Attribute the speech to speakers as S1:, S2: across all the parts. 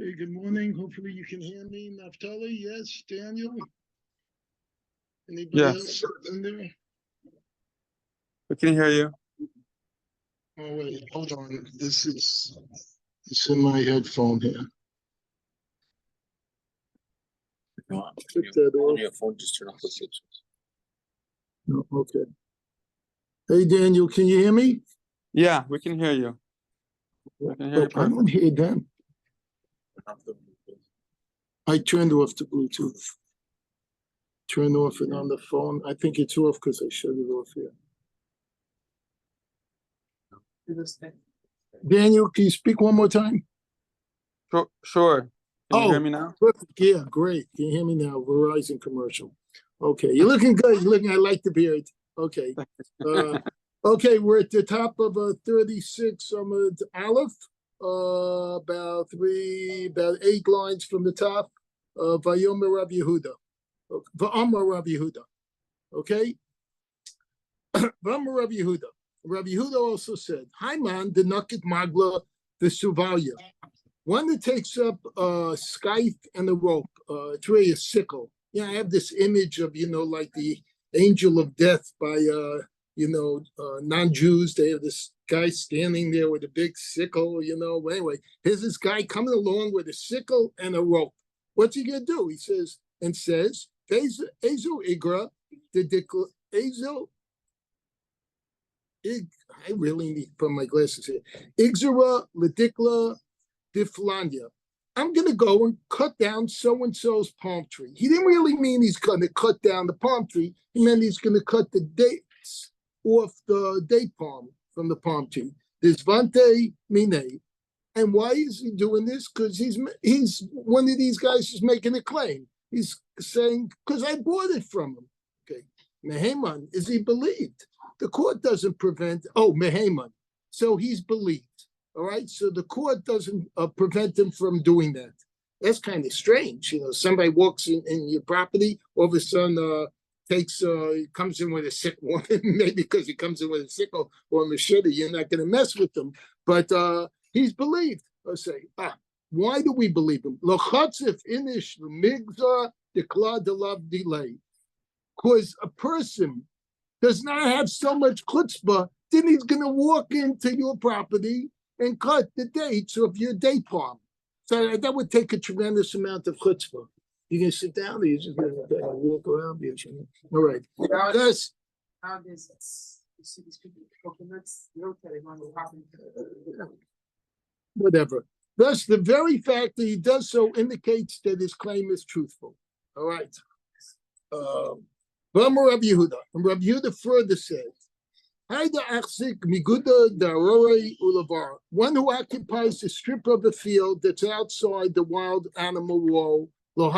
S1: Hey, good morning. Hopefully you can hear me. Naftali, yes. Daniel? Anybody
S2: Yes,
S1: else in there?
S2: we can hear you.
S1: Oh, wait, hold on. It's in my headphone here. Took that
S3: On
S1: off.
S3: your phone, just turn off the switch.
S1: No, okay. Hey, Daniel, can you hear me?
S2: Yeah, we can hear you. I can hear you
S1: I don't
S2: perfect.
S1: hear them.
S3: Turn off the Bluetooth.
S1: I turned off the Bluetooth. Turn off it on the phone. I think it's off because I shut it off here. Daniel, can you speak one more time?
S2: Sure. Can you hear
S1: Oh,
S2: me now?
S1: perfect. Yeah, great. Can you hear me now? Verizon commercial. Okay, you're looking good. You're looking. I like the beard. Okay. Okay, we're at the top of 36 Amud Aleph. About 8 lines from the top. Vayomer Rav Yehuda. Va'amar Rav Yehuda. Okay. Va'amar Rav Yehuda. Rav Yehuda also said, Haiman the Nukit Magla the Suvalia. One that takes up a scythe and a rope. It's really a sickle. Yeah, I have this image of, like the angel of death by, non-Jews. They have this guy standing there with a big sickle, Anyway, here's this guy coming along with a sickle and a rope. What's he going to do? He says, Ezo Igra, the Ezo, I really need to put my glasses here. Igzera, Ledikla, Diflandia. I'm going to go and cut down so-and-so's palm tree. He didn't really mean he's going to cut down the palm tree. He meant he's going to cut the dates off the date palm from the palm tree. This Vante Mine. And why is he doing this? Because he's one of these guys who's making a claim. He's saying, because I bought it from him. Okay. Meheman, is he believed? The court doesn't prevent, Meheman. So he's believed. All right, so the court doesn't prevent him from doing that. That's kind of strange. Somebody walks in your property, all of a sudden comes in with a sick woman, maybe because he comes in with a sickle or a machete, you're not going to mess with him. But he's believed. I say, why do we believe him? Lochatzif inish migza dekla delav delay. Because a person does not have so much chutzpah, then he's going to walk into your property and cut the dates of your date palm. So that would take a tremendous amount of chutzpah. You can sit down or you're just going to walk around. All right. Nowadays, you see these people coconuts, whatever. Thus, the very fact that he does so indicates that his claim is truthful. All right. Rabbi Yehuda. And Rabbi Yehuda further says, one who occupies a strip of a field that's outside the wild animal wall. All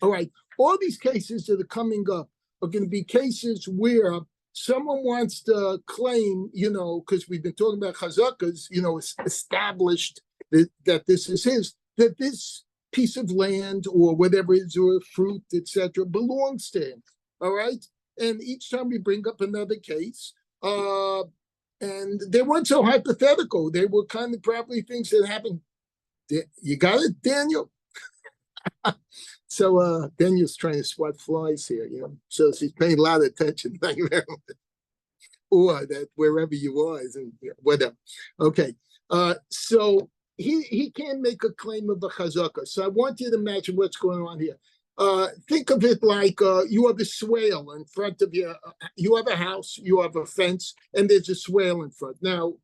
S1: right, all these cases that are coming up are going to be cases where someone wants to claim, because we've been talking about chazakas, it's established that this is his, that this piece of land or whatever it is, or fruit, etc., belongs to him. All right, and each time we bring up another case, and they weren't so hypothetical. They were kind of probably things that happened. You got it, Daniel? So Daniel's trying to swat flies here, So she's paying a lot of attention. Thank you very much. Or that wherever you are, whatever. Okay. So he can't make a claim of a chazaka. So I want you to imagine what's going on here. Think of it like you have a swale in front of you. You have a house, you have a fence, and there's a swale in front. Now,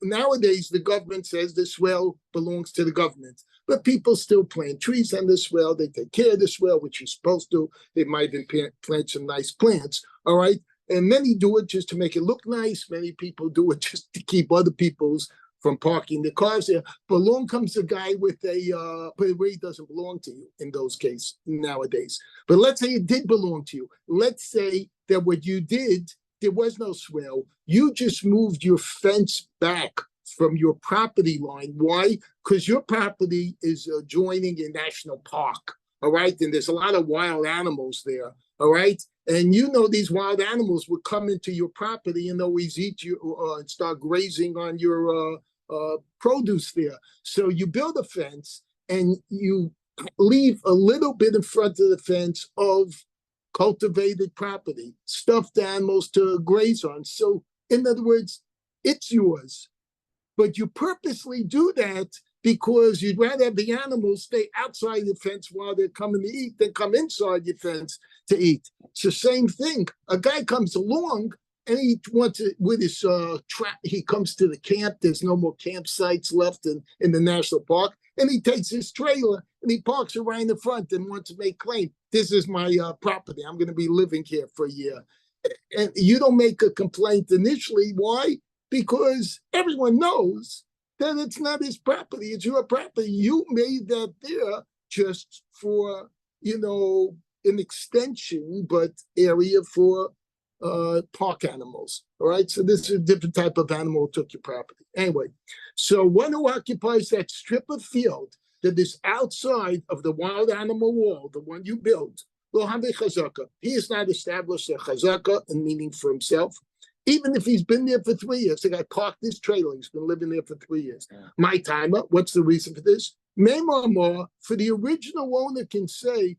S1: nowadays, the government says the swale belongs to the government, but people still plant trees on the swale. They take care of the swale, which you're supposed to. They might even plant some nice plants, all right? And many do it just to make it look nice. Many people do it just to keep other people's from parking the cars there. But along comes a guy with but it really doesn't belong to you in those cases nowadays. But let's say it did belong to you. Let's say that what you did, there was no swale. You just moved your fence back from your property line. Why? Because your property is adjoining a national park, all right? And there's a lot of wild animals there, all right? And these wild animals would come into your property and always eat you and start grazing on your produce there. So you build a fence and you leave a little bit in front of the fence of cultivated property, stuffed animals to graze on. So, in other words, it's yours. But you purposely do that because you'd rather have the animals stay outside the fence while they're coming to eat than come inside your fence to eat. It's the same thing. A guy comes along and he wants to, with his trap, he comes to the camp. There's no more campsites left in the national park. And he takes his trailer and he parks it right in the front and wants to make claim. This is my property. I'm going to be living here for a year. And you don't make a complaint initially. Why? Because everyone knows that it's not his property. It's your property. You made that there just for, an extension, but area for park animals. All right. So this is a different type of animal who took your property. Anyway, so one who occupies that strip of field that is outside of the wild animal wall, the one you built, he has not established a chazaka, and meaning for himself, even if he's been there for 3 years. The guy parked his trailer, he's been living there for 3 years. My timer, what's the reason for this? For the original owner can say,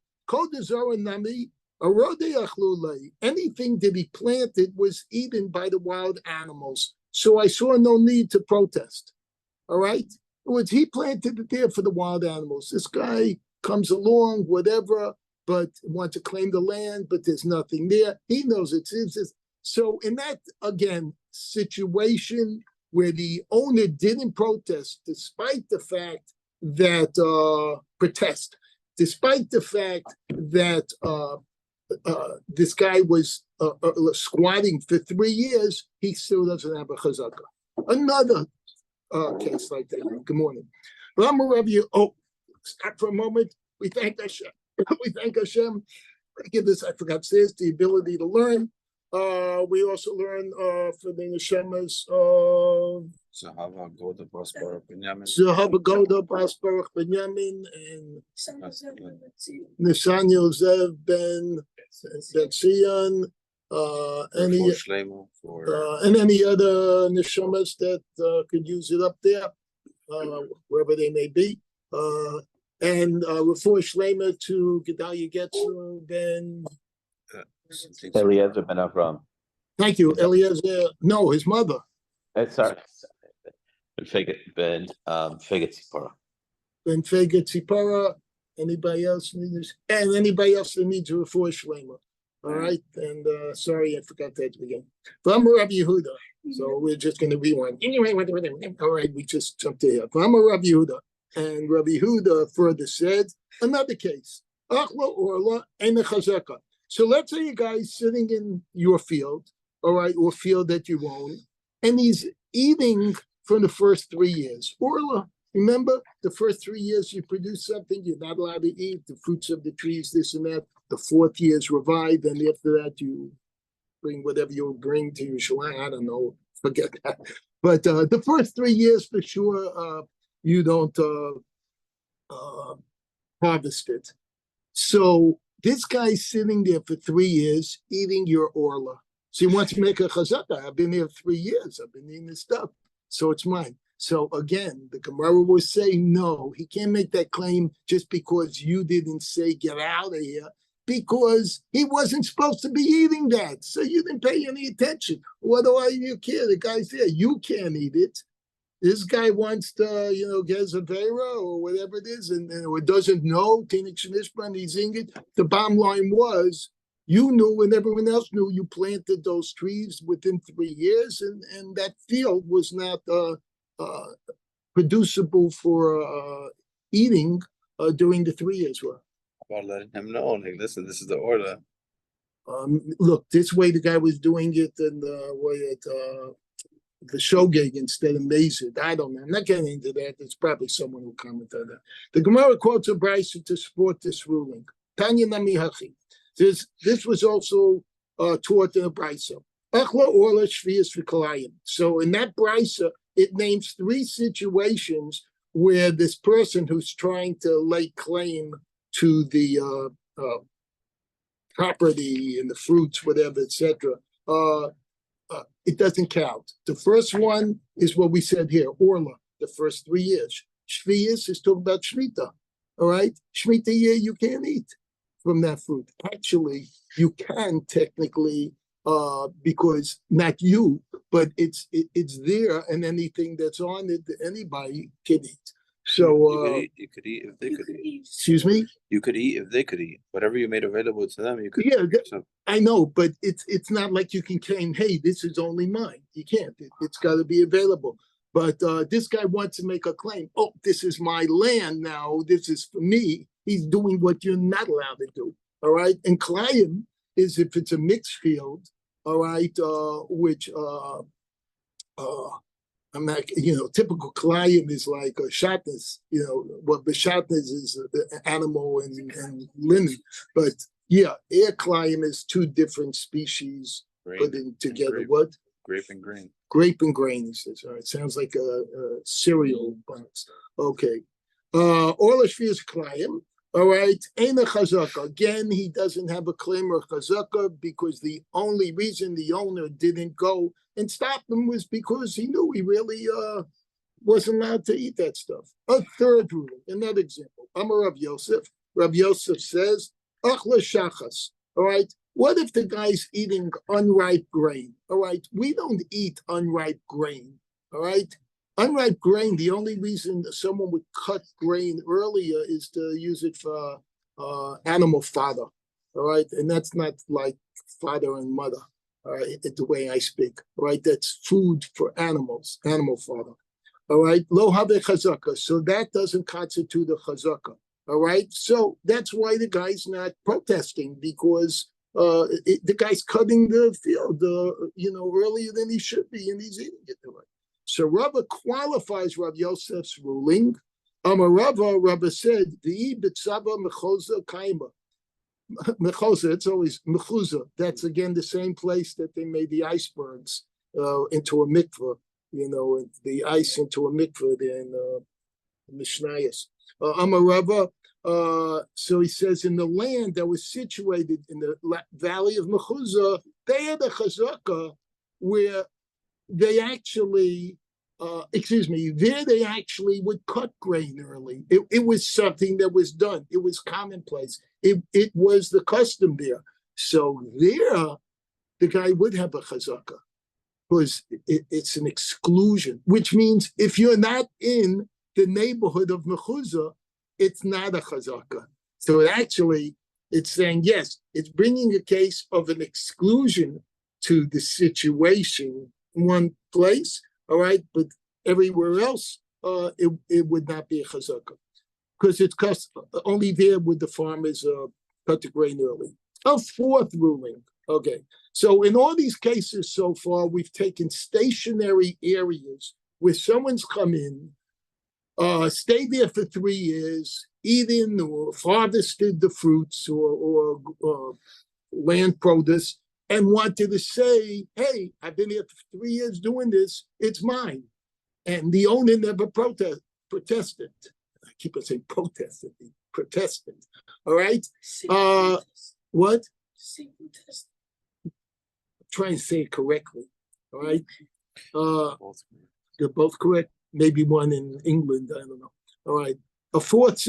S1: anything that he planted was eaten by the wild animals. So I saw no need to protest. All right? He planted it there for the wild animals. This guy comes along, whatever, but wants to claim the land, but there's nothing there. He knows it's his. So in that, again, situation where the owner didn't protest, despite the fact that this guy was squatting for 3 years, he still doesn't have a chazaka. Another case like that. Good morning. Stop for a moment. We thank Hashem. We thank Hashem. Give this, I forgot to say this, the ability to learn. We also learn for the neshamas of
S3: Zahava Goda Basra Benjamin.
S1: Zahava Goda Basra Benjamin and Nathaniel Zev Ben Sion. And any other neshamas that could use it up there, wherever they may be. And refer Shlema to Gedalia Getzu Ben
S4: Eliezer ben Avram.
S1: Thank you, Eliezer. No, his mother.
S4: Sorry. Ben Feget Tzipora.
S1: Ben Feget Tzipora. Anybody else needs? And anybody else that needs a refer Shlema. All right. And sorry, I forgot that at the beginning. But I'm a Rabbi Yehuda. So we're just going to rewind. Anyway, all right, we just jumped to here. But I'm a Rabbi Yehuda. And Rabbi Yehuda further said, another case. Achla Orla and a Chazaka. So let's say a guy's sitting in your field, all right, or field that you own, and he's eating for the first 3 years. Orla, remember, the first 3 years you produce something, you're not allowed to eat, the fruits of the trees, this and that. The 4th year is revived, and after that you bring whatever you'll bring to your shalai. I don't know, forget that. But the first 3 years for sure, you don't harvest it. So this guy's sitting there for 3 years eating your orla. So he wants to make a chazaka. I've been here 3 years. I've been eating this stuff. So it's mine. So again, the Gemara will say, no, he can't make that claim just because you didn't say get out of here, because he wasn't supposed to be eating that. So you didn't pay any attention. What do you care? The guy's there. You can't eat it. This guy wants to, get Zavera or whatever it is, or doesn't know, Tinik Shanishban, he's eating it. The bottom line was, you knew and everyone else knew you planted those trees within 3 years, and that field was not producible for eating during the 3 years.
S3: About letting him know, like, listen, this is the order.
S1: Look, this way the guy was doing it, and the way it the shogeg instead of mazid. I don't know. I'm not getting into that. There's probably someone who commented on that. The Gemara quotes a brisa to support this ruling. Tanya nami hachi. This was also taught in a brisa. Achla orla shvius v'kalayim. So in that brisa, it names 3 situations where this person who's trying to lay claim to the property and the fruits, whatever, etc., it doesn't count. The first one is what we said here, Orla, the first 3 years. Shvius is talking about Shemitah. All right? Shemitah year, you can't eat from that fruit. Actually, you can technically, because not you, but it's there, and anything that's on it, anybody can eat. So,
S3: you could eat if they could eat.
S1: excuse me?
S3: You could eat if they could eat. Whatever you made available to them, you could.
S1: Yeah,
S3: So,
S1: I know, but it's not like you can claim, hey, this is only mine. You can't. It's got to be available. But this guy wants to make a claim. Oh, this is my land now. This is for me. He's doing what you're not allowed to do. All right. And Klayim is if it's a mixed field. All right, which I'm not, typical Klayim is like a shatnez. What the shatnez is animal and linen. But yeah, air Klayim is 2 different species putting together.
S3: grape.
S1: What?
S3: grape and grain.
S1: Grape and grain, he says. All right, sounds like a cereal box. Okay. Orla Shvius Klayim. All right. Ain't a chazaka. Again, he doesn't have a claim or chazaka because the only reason the owner didn't go and stop him was because he knew he really wasn't allowed to eat that stuff. A third ruling, another example. Amar Rav Yosef. Rav Yosef says, Achla shachas. All right. What if the guy's eating unripe grain? All right. We don't eat unripe grain. All right. Unripe grain, the only reason someone would cut grain earlier is to use it for animal fodder. All right. And that's not like father and mother. All right. The way I speak. All right. That's food for animals, animal fodder. All right. Lo habe chazaka. So that doesn't constitute a chazaka. All right. So that's why the guy's not protesting because the guy's cutting the field, earlier than he should be, and he's eating it. Right. So Rava qualifies Rav Yosef's ruling. Rava said, the bitzaba mechoza kaima. Mechoza, it's always mechuza. That's again the same place that they made the icebergs into a mikveh, the ice into a mikveh there in Mishnayos. Rava, so he says in the land that was situated in the valley of Mechuza, they had a chazaka where they actually, there they actually would cut grain early. It was something that was done. It was commonplace. It was the custom there. So there, the guy would have a chazaka because it's an exclusion, which means if you're not in the neighborhood of Mechuzah, it's not a chazaka. So it's saying, yes, it's bringing a case of an exclusion to the situation in one place, all right, but everywhere else, it would not be a chazaka because it's only there would the farmers cut the grain early. A fourth ruling, okay. So in all these cases so far, we've taken stationary areas where someone's come in, stayed there for 3 years, eaten or harvested the fruits or land produce, and wanted to say, hey, I've been here for 3 years doing this, it's mine. And the owner never protested. I keep on saying protested. All right? What? Try and say it correctly. All right? They're both correct. Maybe one in England, I don't know. All right. A fourth,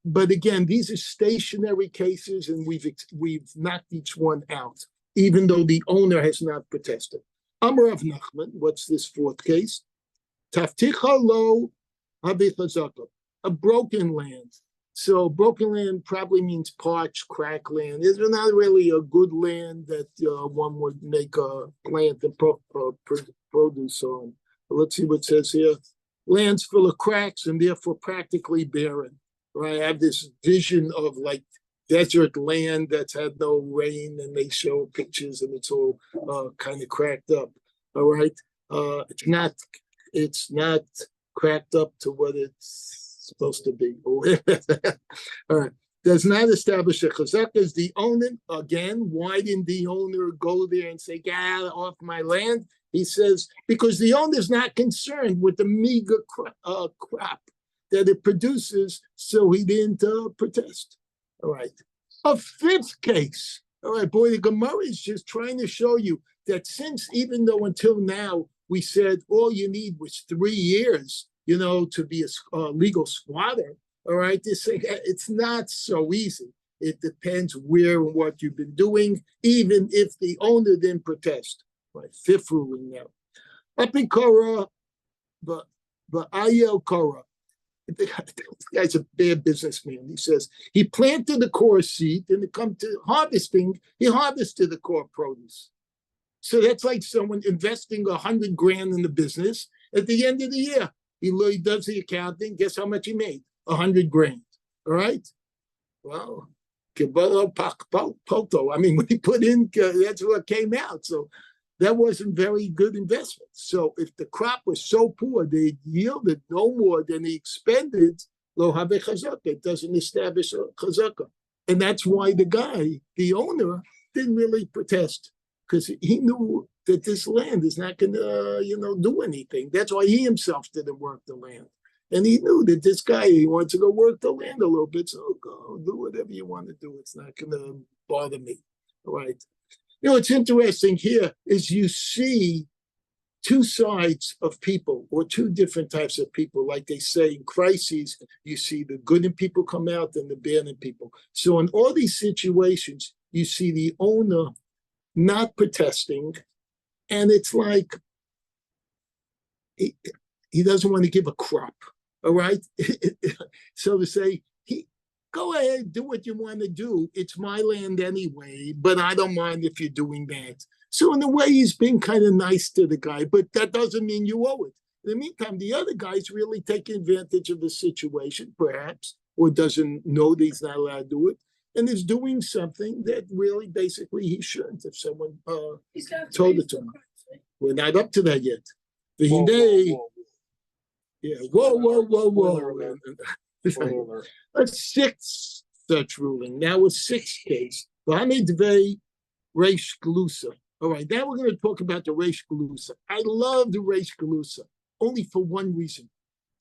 S1: but again, these are stationary cases, and we've knocked each one out, even though the owner has not protested. Amar Rav Nachman, what's this fourth case? Tafticha lo habi chazaka, a broken land. So broken land probably means parched, cracked land. It's not really a good land that one would make a plant and produce on. Let's see what it says here. Land's full of cracks and therefore practically barren. Right? I have this vision of like desert land that's had no rain, and they show pictures and it's all kind of cracked up. All right. It's not cracked up to what it's supposed to be. All right. Does not establish a chazaka as the owner. Again, why didn't the owner go there and say, get out off my land? He says, because the owner is not concerned with the meager crop that it produces, so he didn't protest. All right. A fifth case, All right, boy, the Gemara is just trying to show you that since even though until now we said all you need was 3 years, to be a legal squatter, all right, this thing, it's not so easy. It depends where and what you've been doing, even if the owner didn't protest. Right, fifth ruling now. Up in Korah, but Ayel Korah. This guy's a bad businessman. He says he planted the core seed, and it come to harvesting, he harvested the core produce. So that's like someone investing 100 grand in the business. At the end of the year, he does the accounting. Guess how much he made? 100 grand. All right. Well, I mean, when he put in, that's what came out. So that wasn't very good investment. So if the crop was so poor, they yielded no more than he expended, lo have chazaka. It doesn't establish a chazaka. And that's why the guy, the owner, didn't really protest, because he knew that this land is not going to, do anything. That's why he himself didn't work the land. And he knew that this guy, he wanted to go work the land a little bit. So go do whatever you want to do. It's not going to bother me. All right. What's interesting here is you see two sides of people, or two different types of people. Like they say in crises, you see the good in people come out and the bad in people. So in all these situations, you see the owner not protesting, and it's like he doesn't want to give a crop. All right. So to say, go ahead, do what you want to do. It's my land anyway, but I don't mind if you're doing that. So in a way, he's been kind of nice to the guy, but that doesn't mean you owe it. In the meantime, the other guy's really taking advantage of the situation, perhaps, or doesn't know that he's not allowed to do it, and is doing something that really basically he shouldn't if someone told it to him. We're not up to that yet. Whoa. A sixth such ruling. Now a sixth case. Reish Galusa. All right, now we're going to talk about the Reish Galusa. I love the Reish Galusa, only for one reason.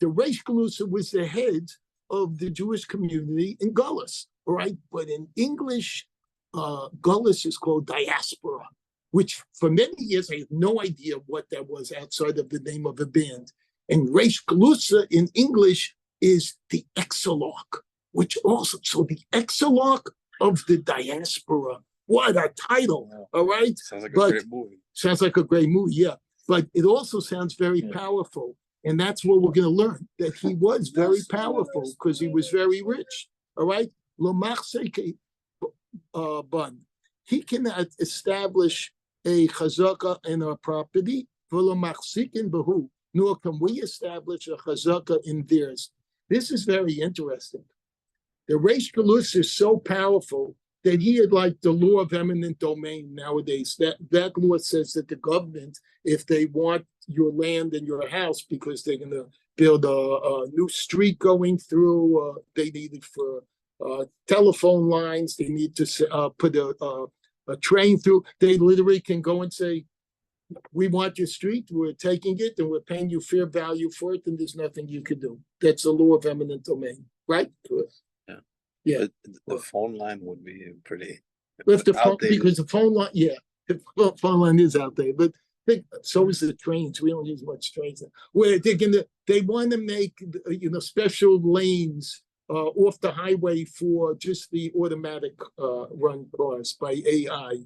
S1: The Reish Galusa was the head of the Jewish community in Gullus. All right, but in English, Gullus is called diaspora, which for many years I had no idea what that was outside of the name of a band. And Reish Galusa in English is the Exarch, which also, so the Exarch of the diaspora. What a title, all right?
S3: Sounds like a great movie.
S1: Sounds like a great movie, yeah. But it also sounds very powerful. And that's what we're going to learn, that he was very powerful because he was very rich, all right? He cannot establish a chazaka in our property, nor can we establish a chazaka in theirs. This is very interesting. The Reish Galusa is so powerful that he had like the law of eminent domain nowadays. That law says that the government, if they want your land and your house because they're going to build a new street going through, they need it for telephone lines, they need to put a train through, they literally can go and say, we want your street, we're taking it, and we're paying you fair value for it, and there's nothing you can do. That's the law of eminent domain, right? Yeah.
S3: The phone line would be pretty
S1: If the phone,
S3: outdated.
S1: because the phone line, the phone line is outdated, but so is the trains. We don't use much trains now. Where they want to make special lanes off the highway for just the automatic run cars by AI.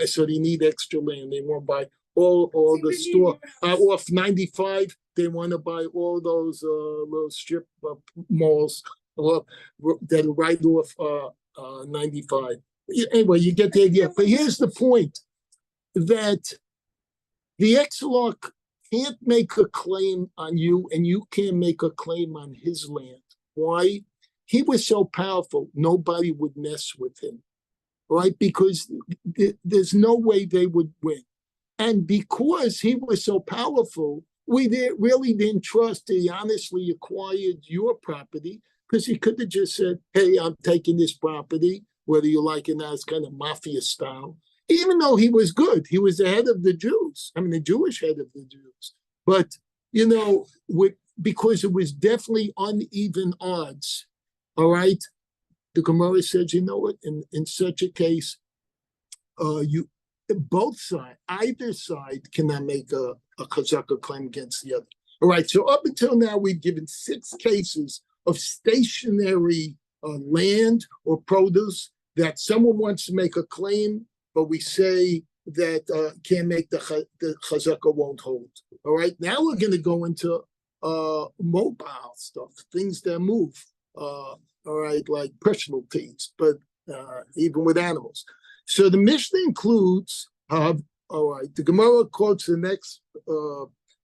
S1: So they need extra land. They want to buy all the store off 95. They want to buy all those little strip malls that are right off 95. Anyway, you get the idea. But here's the point, that the Exarch can't make a claim on you, and you can't make a claim on his land. Why? He was so powerful, nobody would mess with him, right? Because there's no way they would win. And because he was so powerful, we really didn't trust that he honestly acquired your property, because he could have just said, hey, I'm taking this property, whether you like it or not, it's kind of mafia style. Even though he was good, he was the head of the Jews. I mean, the Jewish head of the Jews. But, because it was definitely uneven odds, all right? The Gemara says, you know what, in such a case, both sides, either side cannot make a chazaka claim against the other. All right, so up until now, we've given 6 cases of stationary land or produce that someone wants to make a claim, but we say that can't make the chazaka won't hold. All right, now we're going to go into mobile stuff, things that move. All right, like personal things, but even with animals. So the Mishnah includes, all right, the Gemara quotes the next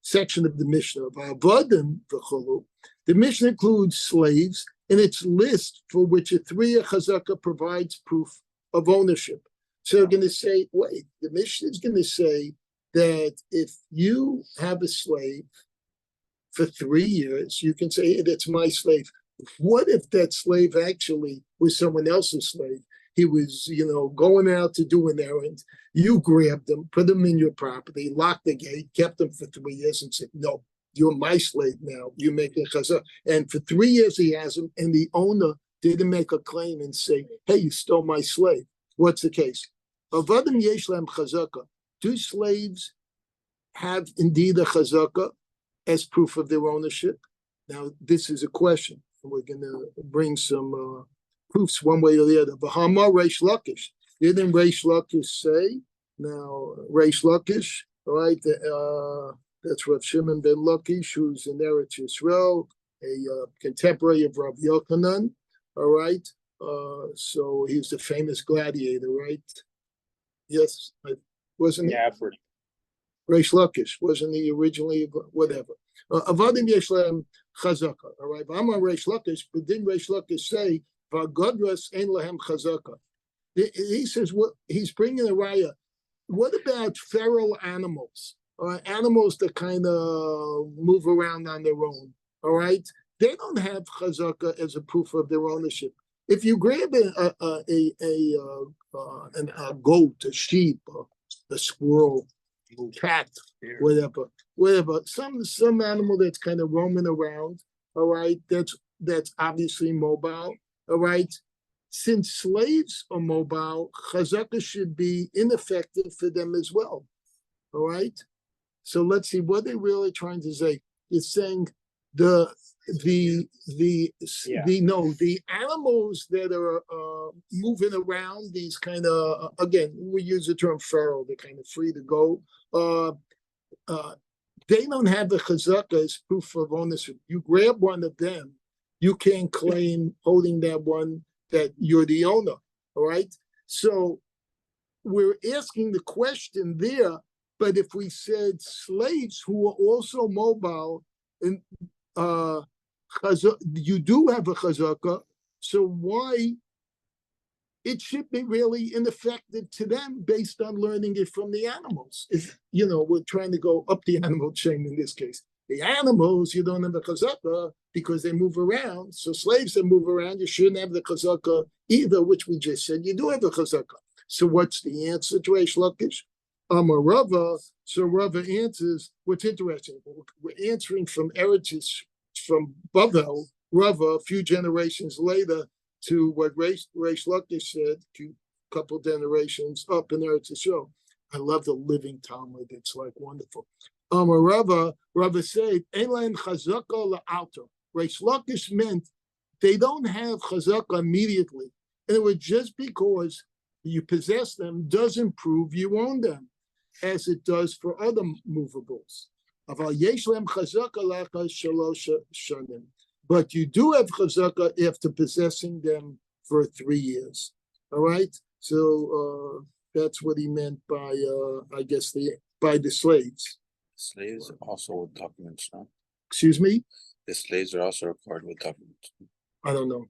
S1: section of the Mishnah of Avadim v'cholu. The Mishnah includes slaves in its list for which a 3-year chazaka provides proof of ownership. So they're going to say, wait, the Mishnah is going to say that if you have a slave for 3 years, you can say, hey, that's my slave. What if that slave actually was someone else's slave? He was, going out to do an errand. You grabbed him, put him in your property, locked the gate, kept him for 3 years and said, no, you're my slave now. You make a chazaka. And for 3 years he has him, and the owner didn't make a claim and say, hey, you stole my slave. What's the case? Avadim yesh lahem chazaka. Do slaves have indeed a chazaka as proof of their ownership? Now, this is a question. We're going to bring some proofs one way or the other. V'hamar Reish Lakish. Didn't Reish Lakish say? Now, Reish Lakish, all right, that's Rav Shimon ben Lakish, who's in Eretz Yisrael, a contemporary of Rav Yochanan, all right? So he's the famous gladiator, right? Yes, wasn't he?
S3: Yeah,
S1: Reish Lakish, wasn't he originally? Whatever. Avadim yesh lahem chazaka. All right, but I'm on Reish Lakish, but didn't Reish Lakish say v'agodras ein lahem chazaka? He says what he's bringing a raya. What about feral animals? Animals that kind of move around on their own. All right, they don't have chazaka as a proof of their ownership. If you grab a goat, a sheep, a squirrel, cat, whatever, some animal that's kind of roaming around, all right, that's obviously mobile, all right. Since slaves are mobile, chazaka should be ineffective for them as well, all right. So let's see what they're really trying to say. It's saying the animals that are moving around, these kind of again, we use the term feral, they're kind of free to go. They don't have the chazaka as proof of ownership. You grab one of them, you can't claim holding that one that you're the owner. All right. So we're asking the question there. But if we said slaves who are also mobile, and you do have a chazaka, so why it should be really ineffective to them based on learning it from the animals? If we're trying to go up the animal chain in this case. The animals, you don't have the chazaka because they move around. So slaves that move around, you shouldn't have the chazaka either, which we just said you do have the chazaka. So what's the answer to Reish Lakish? Rava. So Rava answers, what's interesting, we're answering from Bavel, Rava, a few generations later, to what Reish Lakish said, a couple generations up in Eretz Yisrael. I love the living Talmud. It's like wonderful. Rava said, Ein lahem chazaka la'alto. Reish Lakish meant they don't have chazaka immediately. And it was just because you possess them doesn't prove you own them, as it does for other movables. But you do have chazaka after possessing them for 3 years. All right? So that's what he meant by, I guess, by the slaves.
S3: Slaves also with documents, no?
S1: Excuse me?
S3: The slaves are also required with documents.
S1: I don't know.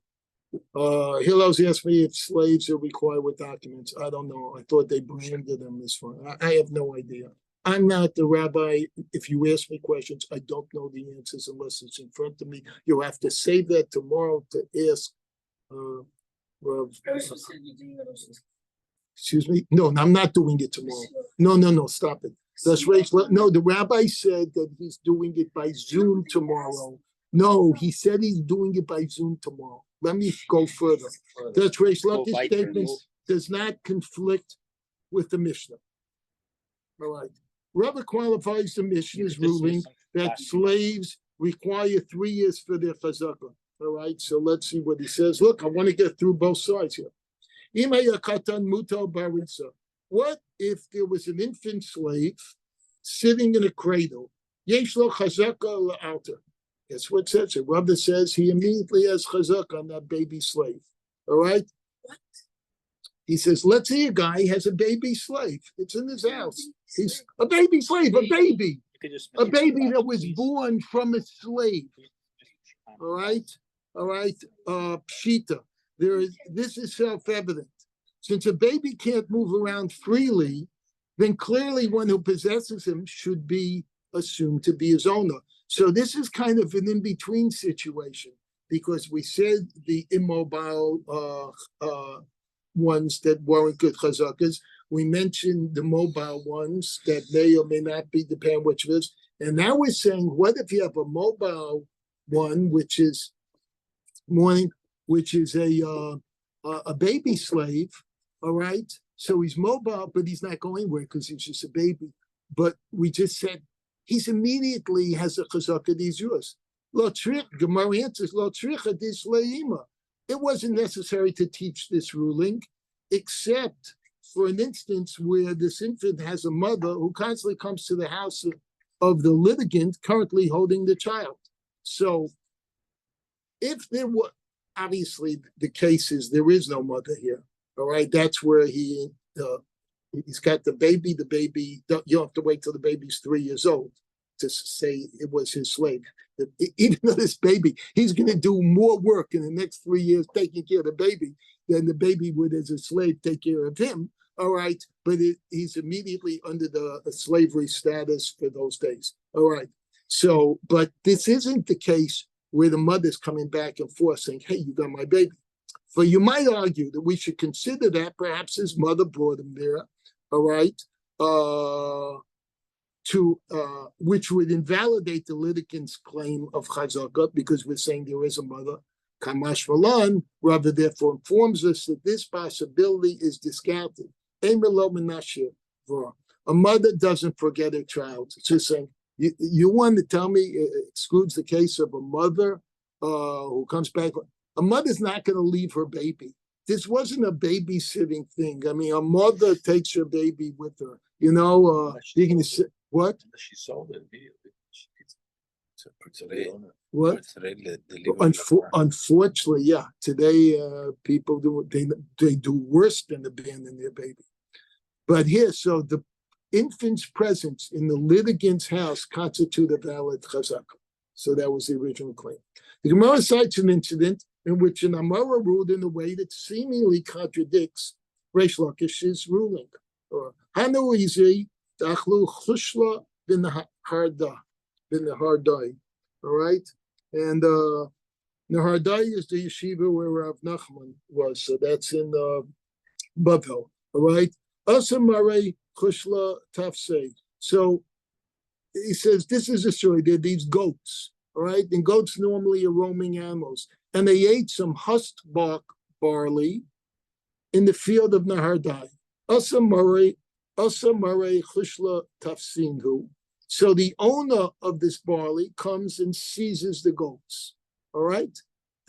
S1: Hillel's asked me if slaves are required with documents. I don't know. I thought they branded them this far. I have no idea. I'm not the rabbi. If you ask me questions, I don't know the answers unless it's in front of me. You'll have to save that tomorrow to ask. Excuse me? No, I'm not doing it tomorrow. No, stop it. That's right. No, the rabbi said that he's doing it by Zoom tomorrow. No, he said he's doing it by Zoom tomorrow. Let me go further. That's Reish Lakish's statement does not conflict with the Mishnah. All right. Rava qualifies the Mishnah's ruling that slaves require 3 years for their chazakah. All right. So let's see what he says. Look, I want to get through both sides here. What if there was an infant slave sitting in a cradle? Yesh lo chazakah la'alter. Guess what says it? Rava says he immediately has chazakah on that baby slave. All right. What? He says, let's say a guy has a baby slave. It's in his house. He's a baby slave, a baby that was born from a slave. All right. Pshita. This is self-evident. Since a baby can't move around freely, then clearly one who possesses him should be assumed to be his owner. So this is kind of an in-between situation, because we said the immobile ones that weren't good chazakas. We mentioned the mobile ones that may or may not be, depending on which it is. And now we're saying, what if you have a mobile one, which is a baby slave, all right? So he's mobile, but he's not going anywhere because he's just a baby. But we just said he's immediately has a chazaka d'izrus. Lo trich, Gemara answers, lo tricha dis leima. It wasn't necessary to teach this ruling, except for an instance where this infant has a mother who constantly comes to the house of the litigant currently holding the child. So if there were, obviously the case is there is no mother here, all right? That's where he's got the baby. The baby, you don't have to wait till the baby's 3 years old to say it was his slave. Even though this baby, he's going to do more work in the next 3 years taking care of the baby than the baby would as a slave take care of him. All right. But he's immediately under the slavery status for those days. All right. So, but this isn't the case where the mother's coming back and forth saying, hey, you got my baby. So you might argue that we should consider that perhaps his mother brought him there. All right. Which would invalidate the litigant's claim of chazakah, because we're saying there is a mother. Kamash Malan, Rava therefore informs us that this possibility is discounted. A mother doesn't forget her child. It's just saying, you want to tell me it excludes the case of a mother who comes back? A mother's not going to leave her baby. This wasn't a babysitting thing. I mean, a mother takes her baby with her. You know, you can say, what?
S3: She sold it immediately.
S1: What? Unfortunately, yeah. Today, people they do worse than abandon their baby. But here, so the infant's presence in the litigant's house constitute a valid chazakah. So that was the original claim. The Gemara cites an incident in which an Amora ruled in a way that seemingly contradicts Reish Lakish's ruling. Hanu izi dachlu chushla bin Nahardai. All right, and Nahardai is the yeshiva where Rav Nachman was, so that's in Bavel. All right, Asamare chushla tafsei. So he says this is a story. There are these goats. All right, and goats normally are roaming animals, and they ate some husked barley in the field of Nahardai. Asamare chushla tafsinhu. So the owner of this barley comes and seizes the goats. All right,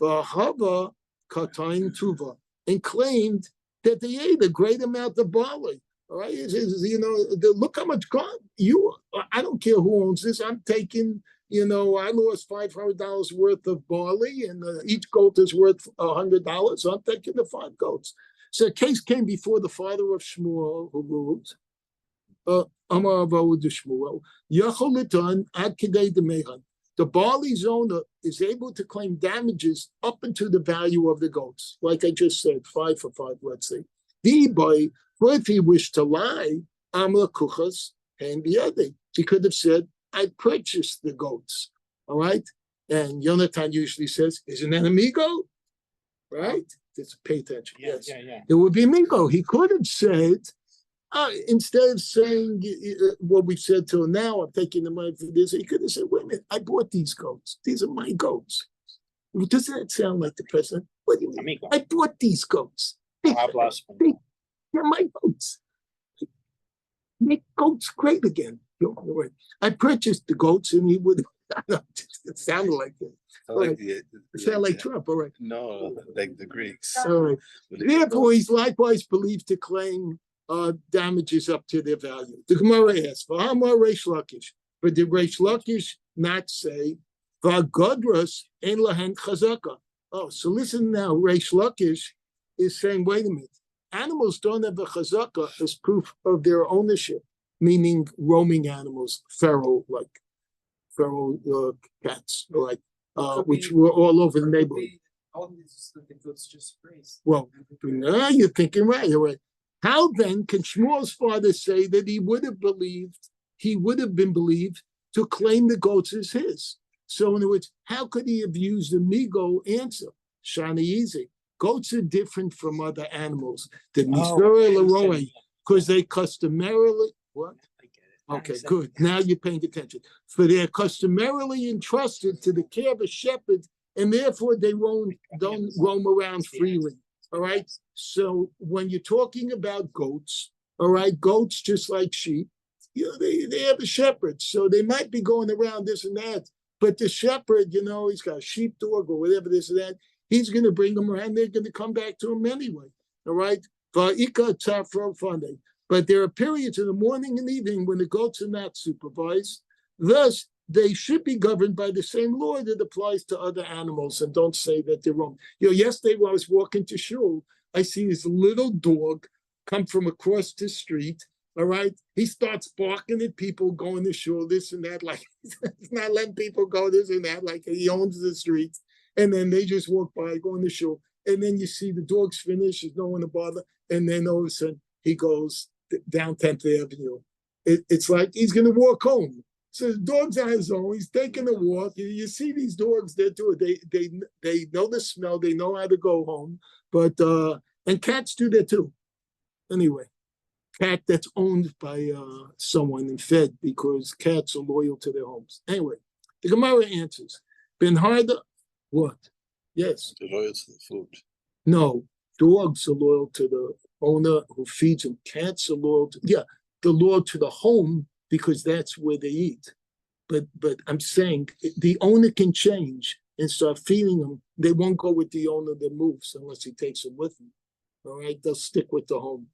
S1: v'hava katain tuva, and claimed that they ate a great amount of barley. All right, look how much I don't care who owns this. I'm taking. I lost $500 worth of barley, and each goat is worth $100. So I'm taking the 5 goats. So a case came before the father of Shmuel, who ruled. The barley's owner is able to claim damages up into the value of the goats. Like I just said, 5 for 5, let's say. But if he wished to lie, he could have said, I purchased the goats. All right? And Yonatan usually says, isn't that amigo? Right? Just pay attention.
S2: Yeah,
S1: yes.
S2: yeah.
S1: It would be amigo. He could have said, instead of saying what we've said till now, I'm taking the money for this, he could have said, wait a minute, I bought these goats. These are my goats. Does that sound like the president? What do you mean? Amigo. I bought these goats. They're my goats. make goats great again. I purchased the goats, and he would. It sounded like it.
S3: I like
S1: Right.
S3: the,
S1: It sounded like
S3: the-
S1: Trump. All right.
S3: no, like the Greeks.
S1: All right. Therefore, he's likewise believed to claim damages up to their value. The Gemara asks, "V'hamar Reish Lakish," but did Reish Lakish not say, "V'agodras ein lahen chazaka"? Oh, so listen now. Reish Lakish is saying, "Wait a minute. Animals don't have a chazaka as proof of their ownership, meaning roaming animals, feral cats, like which were all over the neighborhood."
S5: All these goods just praise.
S1: Well, no, you're thinking right. You're right. How then can Shmuel's father say that he would have been believed to claim the goats as his? So in other words, how could he have used the Migo answer? Shani easy. Goats are different from other animals. The Misora Leroy, because they customarily what? Okay, good. Now you're paying attention. For they're customarily entrusted to the care of a shepherd, and therefore they don't roam around freely. All right. So when you're talking about goats, all right, goats just like sheep, they have a shepherd, so they might be going around this and that. But the shepherd, he's got a sheepdog or whatever this and that. He's going to bring them around. They're going to come back to him anyway. All right. But there are periods in the morning and evening when the goats are not supervised. Thus, they should be governed by the same law that applies to other animals, and don't say that they're wrong. Yesterday when I was walking to shul, I see this little dog come from across the street. All right, he starts barking at people going to shul, this and that, like he's not letting people go, this and that, like he owns the streets. And then they just walk by, going to shul, and then you see the dog's finished, there's no one to bother, and then all of a sudden he goes down 10th Avenue. It's like he's going to walk home. So the dog's on his own. He's taking a walk. You see these dogs, they do it. They know the smell. They know how to go home. But and cats do that too. Anyway, cat that's owned by someone and fed because cats are loyal to their homes. Anyway, the Gemara answers. Ben Harda, what? Yes.
S3: They're loyal to the food.
S1: No, dogs are loyal to the owner who feeds them. Cats are loyal to, they're loyal to the home because that's where they eat. But I'm saying the owner can change and start feeding them. They won't go with the owner that moves unless he takes them with him. All right, they'll stick with the home.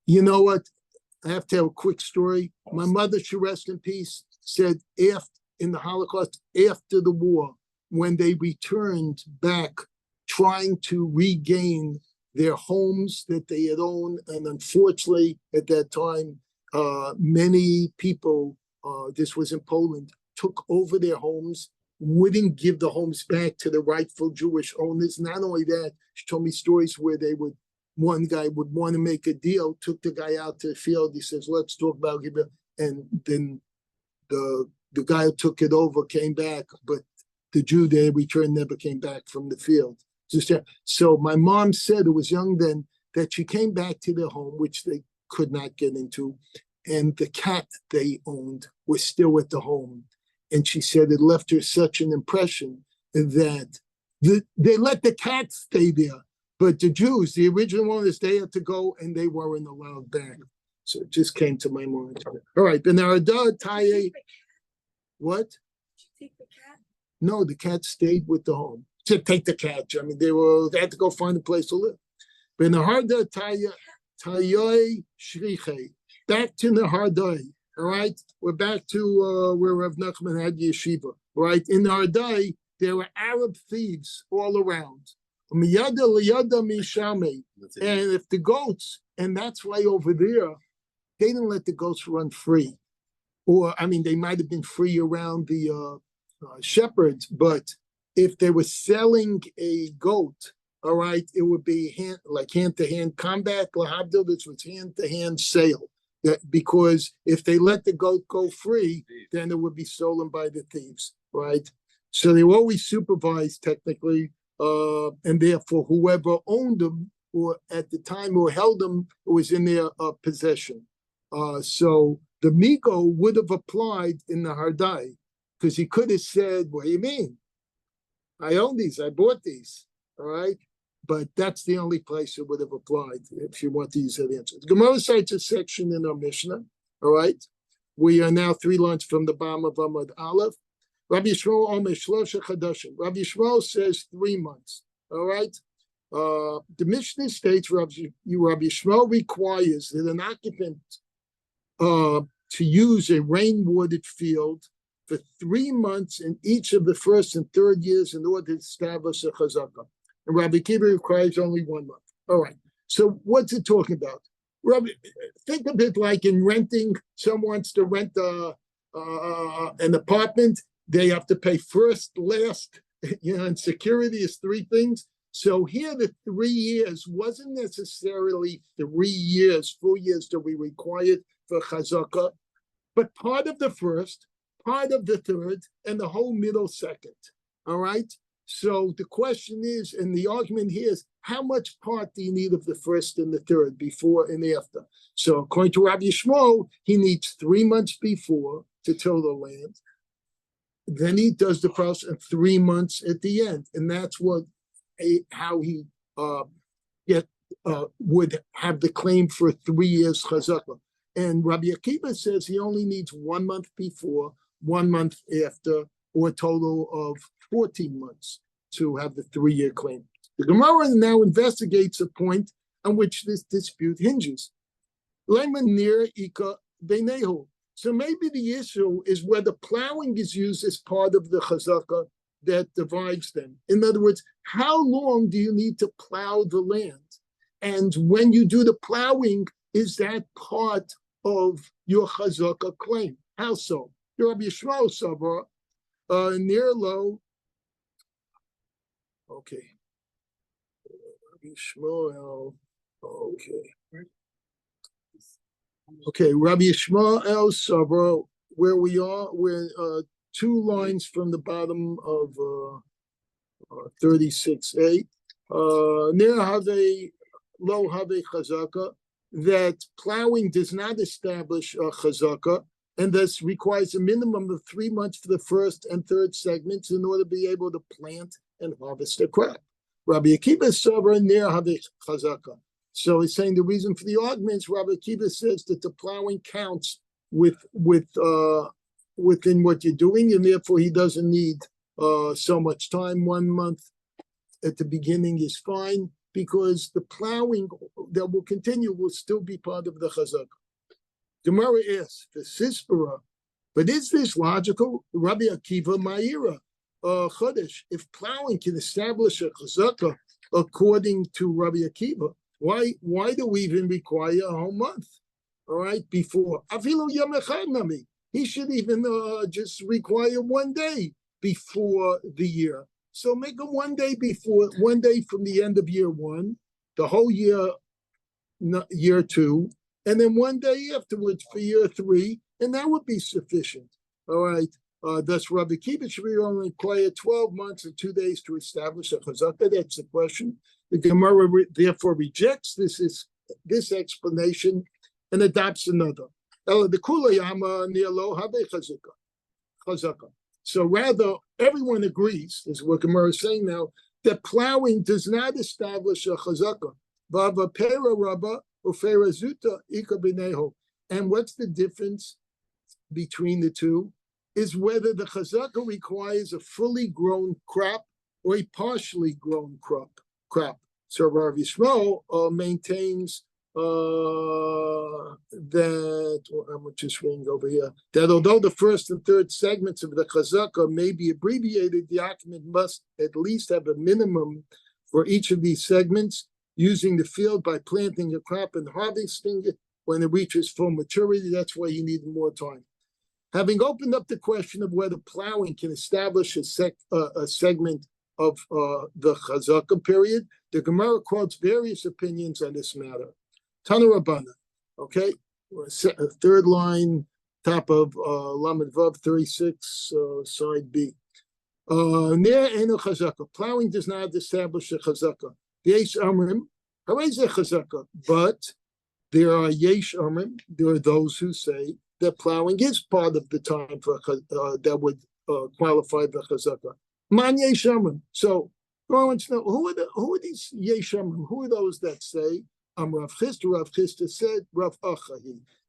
S1: You know what? I have to have a quick story. My mother, she rest in peace, said in the Holocaust, after the war, when they returned back trying to regain their homes that they had owned, and unfortunately at that time, many people, this was in Poland, took over their homes, wouldn't give the homes back to the rightful Jewish owners. Not only that, she told me stories where one guy would want to make a deal, took the guy out to the field. He says, let's talk about it. And then the guy who took it over came back, but the Jew they returned never came back from the field. So my mom said, who was young then, that she came back to their home, which they could not get into, and the cat they owned was still at the home. And she said it left her such an impression that they let the cat stay there, but the Jews, the original owners, they had to go and they weren't allowed back. So it just came to my mind. All right, Benarada Taye. What?
S6: Did you take the cat?
S1: No, the cat stayed with the home. To take the cat. I mean, they had to go find a place to live. Benarada Taye Shriche. Back to Nehardai. All right, we're back to where Rav Nachman had yeshiva. Right, in Nehardai, there were Arab thieves all around. And if the goats, and that's why over there, they didn't let the goats run free. Or, I mean, they might have been free around the shepherds, but if they were selling a goat, all right, it would be hand-to-hand combat. Lahabdil, this was hand-to-hand sale. Because if they let the goat go free, then it would be stolen by the thieves, right? So they were always supervised technically, and therefore whoever owned them or at the time who held them was in their possession. So the Migo would have applied in the Hardai because he could have said, what do you mean? I own these, I bought these, all right? but that's the only place it would have applied if you want to use that answer. The Gemara cites a section in our Mishnah, all right? We are now 3 lines from the bottom of Amud Aleph. Rabbi Yishmael Omer Shlosha Chadashim. Rabbi Yishmael says 3 months, all right? The Mishnah states Rabbi Yishmael requires that an occupant to use a rain-watered field for 3 months in each of the first and third years in order to establish a chazakah. And Rabbi Akiva requires only 1 month. All right. So what's it talking about? Think of it like in renting. Someone wants to rent an apartment. They have to pay first, last, and security is 3 things. So here the 3 years wasn't necessarily 3 years, full years that we required for chazakah, but part of the first, part of the third, and the whole middle second. All right? So the question is, and the argument here is, how much part do you need of the first and the third, before and after? So according to Rabbi Yishmael, he needs 3 months before to till the land. Then he does the process in 3 months at the end. And that's how he would have the claim for 3 years chazakah. And Rabbi Akiva says he only needs 1 month before, 1 month after, or a total of 14 months to have the 3-year claim. The Gemara now investigates a point on which this dispute hinges. Leiman nir ika beinehu. So maybe the issue is whether plowing is used as part of the chazakah that divides them. In other words, how long do you need to plow the land? And when you do the plowing, is that part of your chazakah claim? How so? Rabbi Yishmael Sabra, near low. Okay. Rabbi Yishmael. Okay. Okay, Rabbi Yishmael Sabra, where we are, we're 2 lines from the bottom of 36a. Near have low have chazakah, that plowing does not establish a chazakah, and thus requires a minimum of 3 months for the first and third segments in order to be able to plant and harvest a crop. Rabbi Akiva Sabra near have chazakah. So he's saying the reason for the arguments, Rabbi Akiva says that the plowing counts within what you're doing, and therefore he doesn't need so much time. 1 month at the beginning is fine, because the plowing that will continue will still be part of the chazakah. Gemara asks, the Sispera, but is this logical? Rabbi Akiva Ma'ira, Chodesh, if plowing can establish a chazakah according to Rabbi Akiva, why do we even require a whole month? All right, before. Afilu yom echad nami. He should even just require 1 day before the year. So make them 1 day before, 1 day from the end of year 1, the whole year 2, and then 1 day afterwards for year 3, and that would be sufficient. All right. Thus, Rabbi Akiva should only require 12 months and 2 days to establish a chazakah. That's the question. The Gemara therefore rejects this explanation and adopts another. So rather, everyone agrees, is what Gemara is saying now, that plowing does not establish a chazakah. And what's the difference between the two? Is whether the chazakah requires a fully grown crop or a partially grown crop. So Rav Yishmael maintains that, I'm just reading over here, that although the first and third segments of the chazakah may be abbreviated, the occupant must at least have a minimum for each of these segments, using the field by planting a crop and harvesting it when it reaches full maturity. That's why you need more time. Having opened up the question of whether plowing can establish a segment of the chazakah period, the Gemara quotes various opinions on this matter. Tana Rabbana, okay, third line, top of Lamed Vav 36, side B. Near Eno chazakah, plowing does not establish a chazakah. Yesh Amrim, harei chazakah, but there are Yesh Amrim, there are those who say that plowing is part of the time for that would qualify the chazakah. Man Yesh Amrim. So I want to know who are these Yeshamim? Who are those that say Rav Chisda? Rav Chisda said Rav Acha.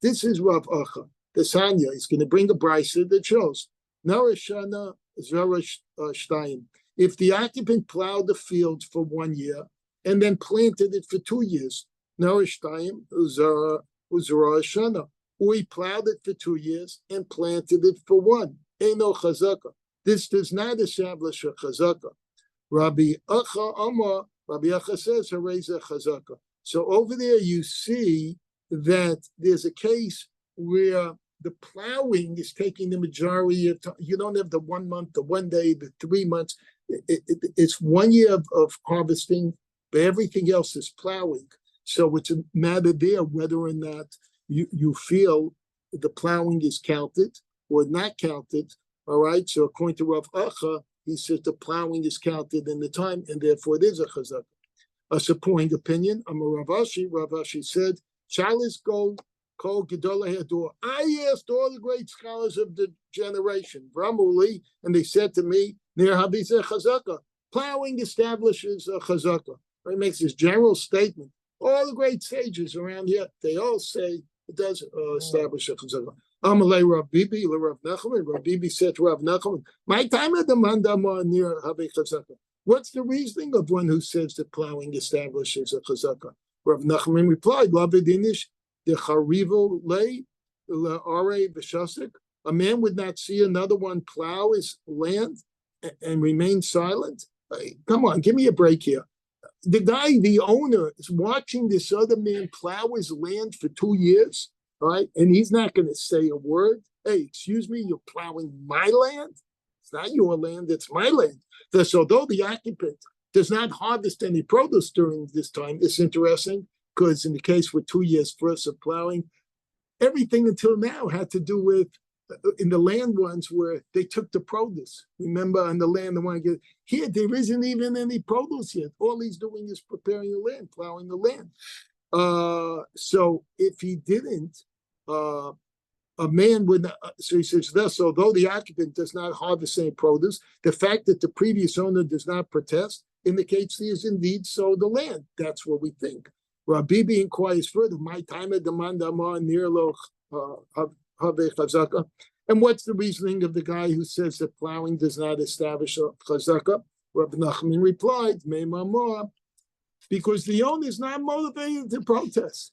S1: This is Rav Acha. The Sanya is going to bring a brisa that shows Narashana Zarash Shtayim. If the occupant plowed the field for 1 year and then planted it for 2 years, Narash Shtayim Uzara or he plowed it for 2 years and planted it for 1. Eino Chazaka. This does not establish a Chazaka. Rabbi Acha Amar, Rabbi Acha says, Hareza Chazaka. So over there you see that there's a case where the plowing is taking the majority of time. You don't have the 1 month, the 1 day, the 3 months. It's 1 year of harvesting, but everything else is plowing. So it's a matter there whether or not you feel the plowing is counted or not counted. All right. So according to Rav Acha, he says the plowing is counted in the time, and therefore it is a chazaka. A supporting opinion. Rav Ashi said, Shalis go call Gedolah Hador. I asked all the great scholars of the generation, Bramuli, and they said to me, Near Habisa Chazaka. Plowing establishes a chazaka. He makes this general statement. All the great sages around here, they all say it does establish a chazaka. Amalei Rav Bibi, Rav Nachman. Rav Bibi said to Rav Nachman, my time at the mandama near Habe Chazaka. What's the reasoning of one who says that plowing establishes a chazaka? Rav Nachman replied, Labedinish, the Charivo lay, the Are B'Shasik. A man would not see another one plow his land and remain silent. Come on, give me a break here. The guy, the owner, is watching this other man plow his land for 2 years. Right, and he's not going to say a word. Hey, excuse me, you're plowing my land? It's not your land, it's my land. Thus, although the occupant does not harvest any produce during this time, it's interesting because in the case with 2 years first of plowing, everything until now had to do with in the land ones where they took the produce. Remember on the land, the one here, there isn't even any produce yet. All he's doing is preparing the land, plowing the land. So if he didn't, a man would not, so he says, thus, although the occupant does not harvest any produce, the fact that the previous owner does not protest indicates he is indeed sold the land. That's what we think. Rabbi inquires further, my time at demand amar near lo have chazaka. And what's the reasoning of the guy who says that plowing does not establish a chazaka? Rabbi Nachman replied, Meimamah, because the owner is not motivated to protest.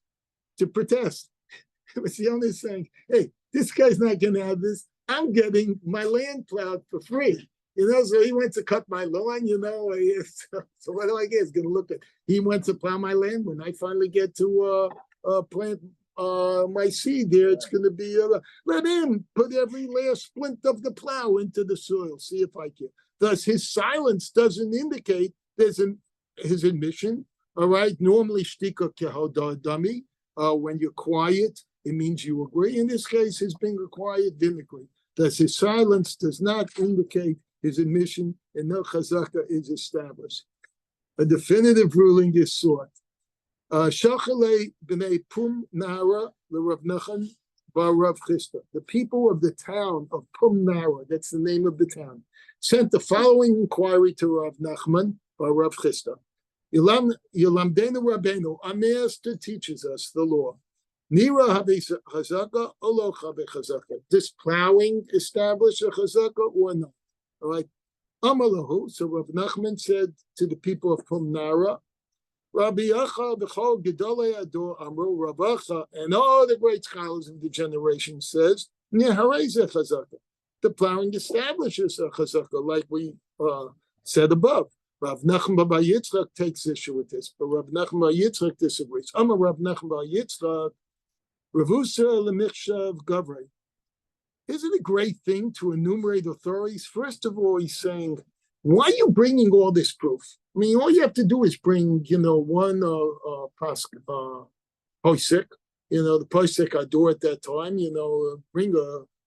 S1: It's the owner saying, hey, this guy's not going to have this. I'm getting my land plowed for free. So he went to cut my lawn, So what do I get? He's going to look at, he went to plow my land. When I finally get to plant my seed there, it's going to be, let him put every last splint of the plow into the soil, see if I can. Thus, his silence doesn't indicate there's his admission, all right? Normally, shtika kehodar dummy. When you're quiet, it means you agree. In this case, his being quiet didn't agree. Thus, his silence does not indicate his admission, and no chazaka is established. A definitive ruling is sought. Shachalei b'nei Pum Nara l'Rav Nachman bar Rav Chisda. The people of the town of Pum Nara, that's the name of the town, sent the following inquiry to Rav Nachman bar Rav Chisda. Yilamdenu Rabbeinu, our master teaches us the law. Nira habe chazaka, olo habe chazaka. Does plowing establish a chazaka or not? All right. Amalahu. So Rav Nachman said to the people of Pumnara, Rabbi Acha v'chol gedolei ador amru Rav Acha, and all the great scholars of the generation says, Nehareze chazaka. The plowing establishes a chazaka, like we said above. Rav Nachman bar Yitzchak takes issue with this, but Rav Nachman bar Yitzchak disagrees. Amar Rav Nachman bar Yitzchak, Ravusa lemichshav gavrei. Isn't it a great thing to enumerate authorities? First of all, he's saying, why are you bringing all this proof? I mean, all you have to do is bring, one posek, the posek ador at that time, bring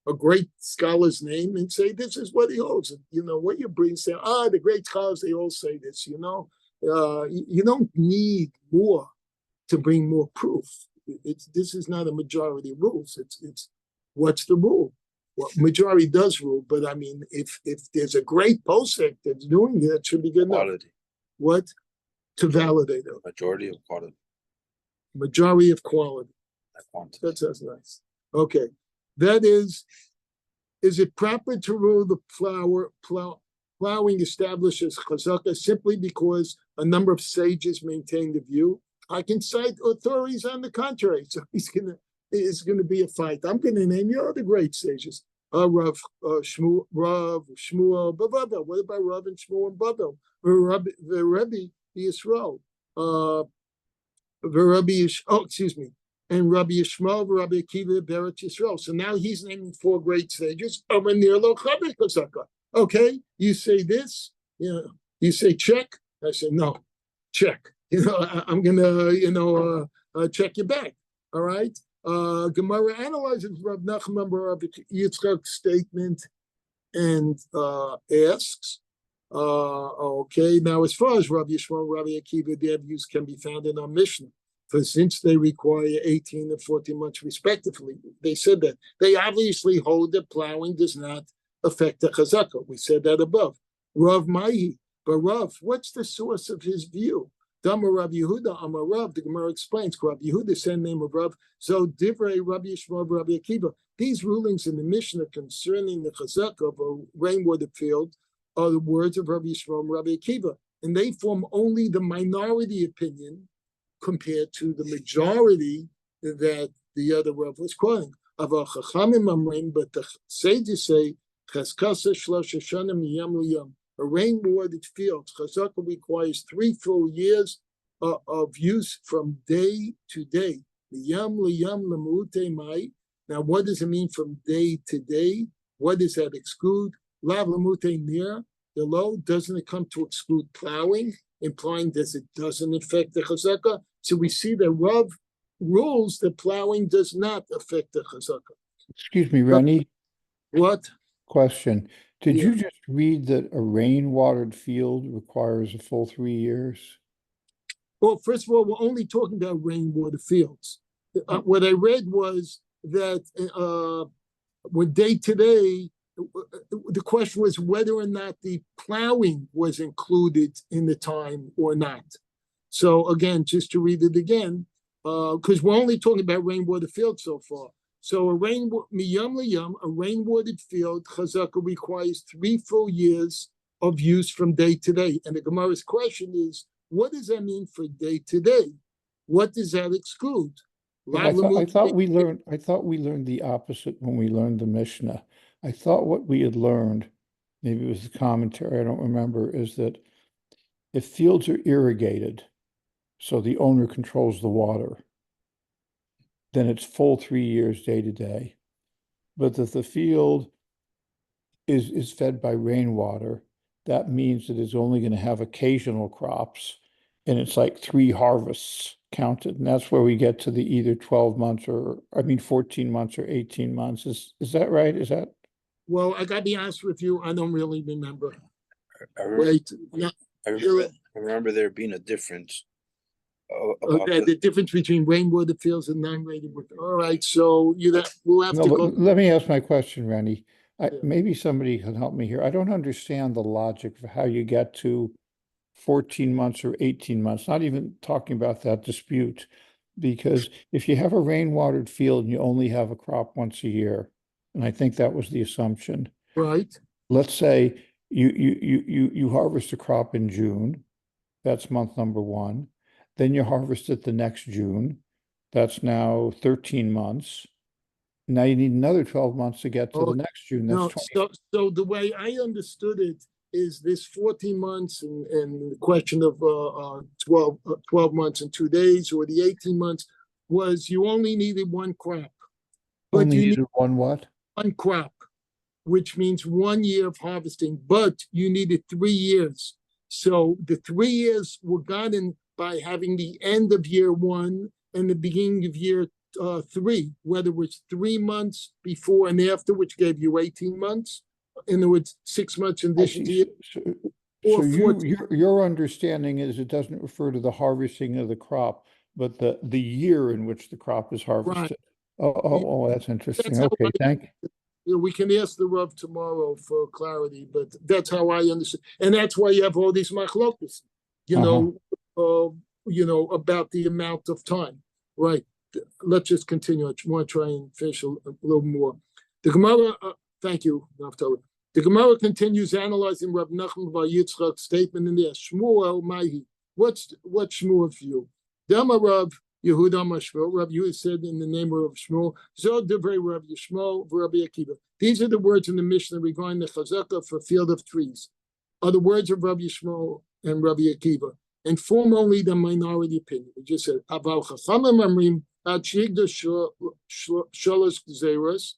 S1: a great scholar's name and say, this is what he holds. What you bring, say, the great scholars, they all say this, you don't need more to bring more proof. This is not a majority rules. It's what's the rule? Well, majority does rule, but I mean, if there's a great posek that's doing it, that should be good enough. What? To validate it.
S3: Majority of quality.
S1: Majority of quality.
S3: Not quantity.
S1: That's nice. Okay. That is it proper to rule the plowing establishes chazaka simply because a number of sages maintain the view? I can cite authorities on the contrary. So it's gonna be a fight. I'm gonna name you all the great sages. Rav, Shmuel, Bava. What about Rav and Shmuel and Bava? The Rebbe Yisrael. And Rabbi Yishmael, Rabbi Akiva, Beret Yisrael. So now he's naming four great sages. Okay, you say this, you say check. I say no, check. I'm gonna, check you back. All right. Gemara analyzes Rav Nachman Bar Yitzchak's statement and asks, okay, now as far as Rabbi Yishmael, Rabbi Akiva, their views can be found in our Mishnah. For since they require 18 and 14 months respectively, they said that they obviously hold that plowing does not affect the chazaka. We said that above. Rav Mahi, but Rav, what's the source of his view? Dama Rav Yehuda, Amar Rav, the Gemara explains, Rav Yehuda, same name of Rav, so Divrei Rabbi Yishmael, Rabbi Akiva. These rulings in the Mishnah concerning the chazaka of a rainwater field are the words of Rabbi Yishmael, Rabbi Akiva, and they form only the minority opinion compared to the majority that the other Rav was quoting. But the sages say, a rain-watered field, chazaka requires 3 full years of use from day to day. Now, what does it mean from day to day? What does that exclude? Lav lamute near, the low, doesn't it come to exclude plowing, implying that it doesn't affect the chazaka? So we see that Rav rules that plowing does not affect the chazaka.
S6: Excuse me, Ronnie.
S1: What?
S6: Question. Did
S1: Yeah.
S6: you just read that a rain-watered field requires a full 3 years?
S1: Well, first of all, we're only talking about rainwater fields. What I read was that when day to day, the question was whether or not the plowing was included in the time or not. So again, just to read it again, because we're only talking about rainwater fields so far. So a rain-watered field, chazaka requires 3 full years of use from day to day. And the Gemara's question is, what does that mean for day to day? What does that exclude?
S6: I thought we learned the opposite when we learned the Mishnah. I thought what we had learned, maybe it was the commentary, I don't remember, is that if fields are irrigated, so the owner controls the water, then it's full 3 years day to day. But if the field is fed by rainwater, that means that it's only going to have occasional crops, and it's like 3 harvests counted. And that's where we get to the either 12 months 14 months or 18 months. Is that right? Is that?
S1: Well, I gotta be honest with you, I don't really remember.
S3: I remember,
S1: Right? No,
S3: I remember there being a difference.
S1: the difference between rainwater fields and non-rainwater. All right, so we'll have
S6: No,
S1: to
S6: but
S1: go.
S6: let me ask my question, Randy.
S1: Yeah.
S6: Maybe somebody can help me here. I don't understand the logic of how you get to 14 months or 18 months, not even talking about that dispute. Because if you have a rain-watered field and you only have a crop once a year, and I think that was the assumption.
S1: Right.
S6: Let's say you harvest a crop in June, that's month number 1. Then you harvest it the next June, that's now 13 months. Now you need another 12 months to get to the next June. That's
S1: No,
S6: 20.
S1: so the way I understood it is this 14 months and the question of 12 months and 2 days, or the 18 months, was you only needed 1 crop. But
S6: Only
S1: you
S6: needed
S1: need
S6: one what?
S1: 1 crop, which means 1 year of harvesting, but you needed 3 years. So the 3 years were gotten by having the end of year 1 and the beginning of year 3, whether it was 3 months before and after, which gave you 18 months. In other words, 6 months in addition to year.
S6: So your understanding is it doesn't refer to the harvesting of the crop, but the year in which the crop is harvested. Right. Oh, that's interesting.
S1: That's
S6: okay, thank
S1: you. We can ask the Rav tomorrow for clarity, but that's how I understand. And that's why you have all these machlokas. about the amount of time, right? Let's just continue. I want to try and finish a little more. The Gemara, thank you, Naftali. The Gemara continues analyzing Rav Nachman bar Yitzchak's statement in there. Shmuel Mahi. What's Shmuel's view? Dama Rav Yehuda Mashmuel. Rav Yehuda said in the name of Shmuel, Zod Devrei Rav Yishmael Rabbi Akiva. These are the words in the Mishnah regarding the chazaka for field of trees. Are the words of Rabbi Yishmael and Rabbi Akiva, and form only the minority opinion. We just said Aval Chachamim Amrim Ad Shigda Shalosh Gzeros.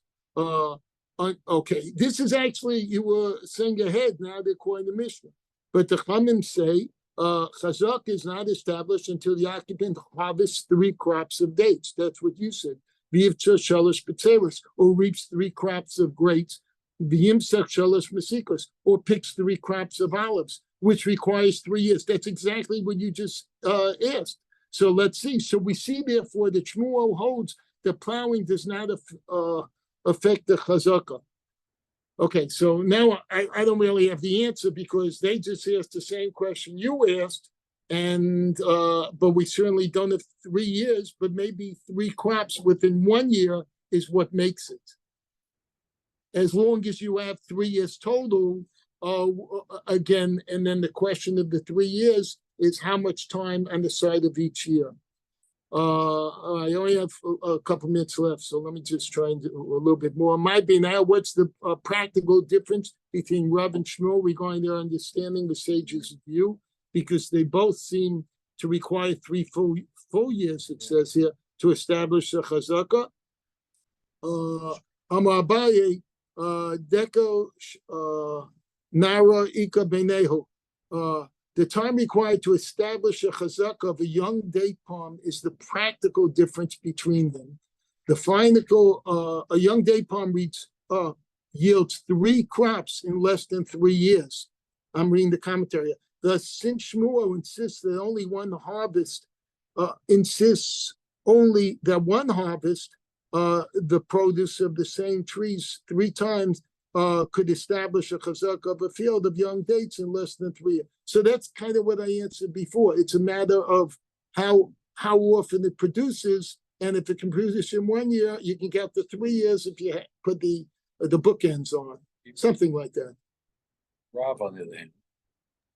S1: Okay, this is actually, you were saying ahead, now they're calling the Mishnah. But the Chamim say, Chazak is not established until the occupant harvests 3 crops of dates. That's what you said. V'yivcha shalosh b'tzeros, or reaps 3 crops of grapes. V'yimsach shalosh mesikos, or picks 3 crops of olives, which requires 3 years. That's exactly what you just asked. So let's see. So we see, therefore, that Shmuel holds that plowing does not affect the chazakah. Okay, so now I don't really have the answer because they just asked the same question you asked, and but we certainly don't have 3 years, but maybe 3 crops within 1 year is what makes it. As long as you have 3 years total, again, and then the question of the 3 years is how much time on the side of each year. I only have a couple minutes left, so let me just try and do a little bit more. Might be now, what's the practical difference between Rav and Shmuel regarding their understanding the sage's view? Because they both seem to require 3 full years, it says here, to establish a chazaka. Amar Abaye, Deko Nara Ika Benehu. The time required to establish a chazaka of a young date palm is the practical difference between them. The final, a young date palm yields 3 crops in less than 3 years. I'm reading the commentary. Thus, since Shmuel insists that only one harvest, the produce of the same trees 3 times, could establish a chazak of a field of young dates in less than 3 years. So that's kind of what I answered before. It's a matter of how often it produces, and if it can produce in 1 year, you can get the 3 years if you put the bookends on, something like that.
S3: Rob, on the other hand.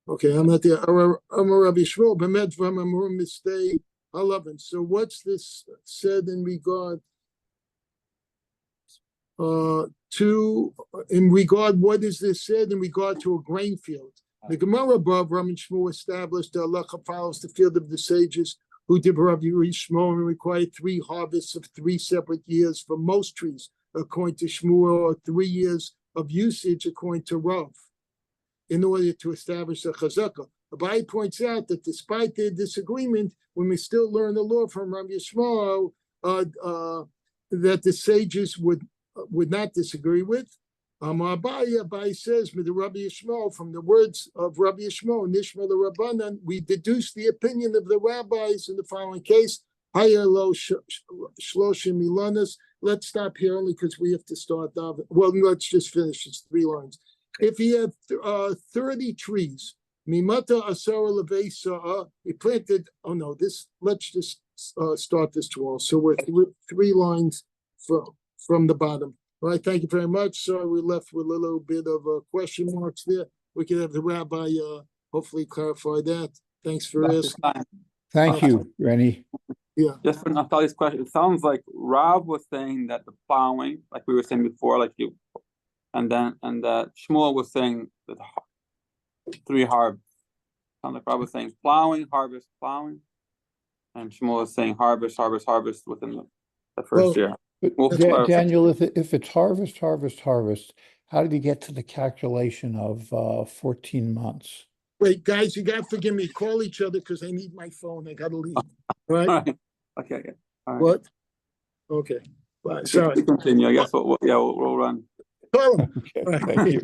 S1: Okay, I'm not there. I'm a Rabbi Shmuel, Bemed from Amur Mistay 11. So what's this said in regard? What is this said in regard to a grain field? The Gemara above Ram and Shmuel established that Allah follows the field of the sages who did Rav Shmuel and required 3 harvests of 3 separate years for most trees, according to Shmuel, or 3 years of usage according to Rav, in order to establish a chazakah. Abai points out that despite their disagreement, when we still learn the law from Rav Yishmael, that the sages would not disagree with. Abai says, with the Rabbi Yishmael, from the words of Rabbi Yishmael, Nishma the Rabbanan, we deduce the opinion of the rabbis in the following case. Hayalo Shloshim Milanas. Let's stop here only because we have to start. Well, let's just finish. It's 3 lines. If you have 30 trees, Mimata Asara Levesa, he planted. Oh no, this. Let's just start this tomorrow. So we're 3 lines from the bottom. All right, thank you very much. Sorry, we left with a little bit of question marks there. We could have the rabbi hopefully clarify that. Thanks for asking.
S6: Thank you, Rennie.
S1: Yeah.
S2: Just for Naftali's question, it sounds like Rob was saying that the plowing, like we were saying before, like you, and that Shmuel was saying that 3 harvests. Sounds like Rob was saying plowing, harvest, plowing, and Shmuel was saying harvest, harvest, harvest within the first year.
S6: But Daniel, if it's harvest, how did you get to the calculation of 14 months?
S1: Wait, guys, you got to forgive me. Call each other because I need my phone. I got to leave. All right?
S2: All right. Okay. All right.
S1: What? Okay. Bye. Sorry.
S2: Continue. I guess we'll run.
S1: Call him.
S6: Okay,
S1: Right.
S6: thank you.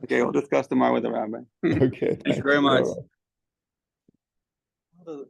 S2: Okay, we'll discuss tomorrow with the rabbi.
S6: Okay,
S2: Thank you very much.
S6: All right.